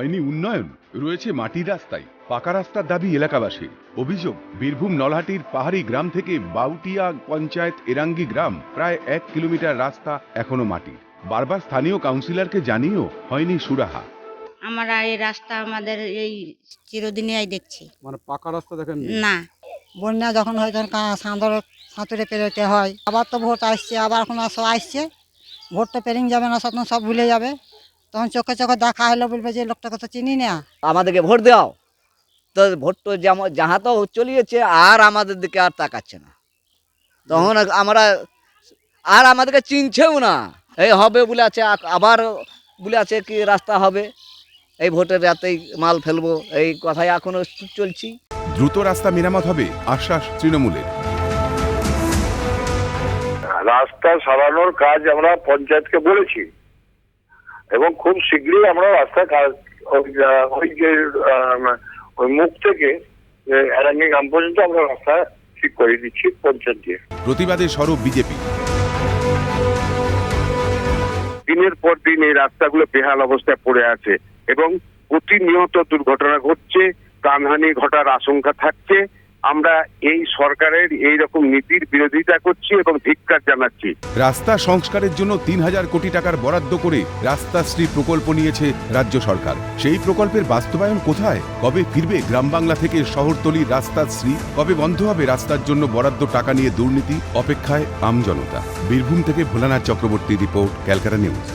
হয়নি উন্নয়ন, রয়েছে মাটির রাস্তায় পাকা রাস্তার দাবি এলাকাবাসীর। অভিযোগ, বীরভূম নলহাটির পাহাড়ি গ্রাম থেকে বাউটিয়া পঞ্চায়েত এরাঙ্গি গ্রাম প্রায় 1 কিলোমিটার রাস্তা এখনো মাটির। বারবার স্থানীয় কাউন্সিলরকে জানিয়েও হয়নি সুরাহা। আমরা এই রাস্তা আমাদের এই চিরদিনই দেখছি, মানে পাকা রাস্তা দেখেন না। বন্যা যখন হয় তখন সাঁতরে পেরোতে হয়। আবার তো ভোট আসছে, আবার এখন সব আসছে, ভোট তো পেরিয়ে যাবে না, তখন সব ভুলে যাবে। তখন চোখে চোখে দেখা হলো, বলবে যে লোকটাকে তো চিনি না। আমাদেরকে ভোট দাও, তো ভোট তো যেমন যাহা তো চলিয়েছে, আর আমাদের দিকে আর তাকাচ্ছে না। তখন আমরা আর আমাদেরকে চিনছেও না। এই হবে বলে আছে, আবার বলে আছে কি রাস্তা হবে, এই ভোটের রাতেই মাল ফেলবো, এই কথাই এখনো চলছি। দ্রুত রাস্তা মেরামত হবে আশ্বাস তৃণমূলের। রাস্তা সারানোর কাজ আমরা পঞ্চায়েতকে বলেছি এবং খুব শীঘ্রই আমরা রাস্তা কাজ ওই মুখ থেকে এরাঙ্গি গ্রাম পর্যন্ত আমরা রাস্তা ঠিক করে দিচ্ছি পঞ্চায়েত দিয়ে। প্রতিবাদে সরব বিজেপি। দিনের পর দিন এই রাস্তাগুলো বেহাল অবস্থায় পড়ে আছে এবং প্রতিনিয়ত দুর্ঘটনা ঘটছে, প্রাণহানি ঘটার আশঙ্কা থাকছে। আমরা এই সরকারের এই রকম নীতির বিরোধিতা করছি এবং ধিক্কার জানাচ্ছি। রাস্তা সংস্কারের জন্য ৩,০০০ কোটি টাকার বরাদ্দ করে রাস্তাশ্রী প্রকল্প নিয়েছে রাজ্য সরকার। সেই প্রকল্পের বাস্তবায়ন কোথায়? কবে ফিরবে গ্রাম বাংলা থেকে শহরতলির রাস্তাশ্রী? কবে বন্ধ হবে রাস্তার জন্য বরাদ্দ টাকা নিয়ে দুর্নীতি? অপেক্ষায় আমজনতা। বীরভূম থেকে ভোলানাথ চক্রবর্তী রিপোর্ট, ক্যালকাটা নিউজ।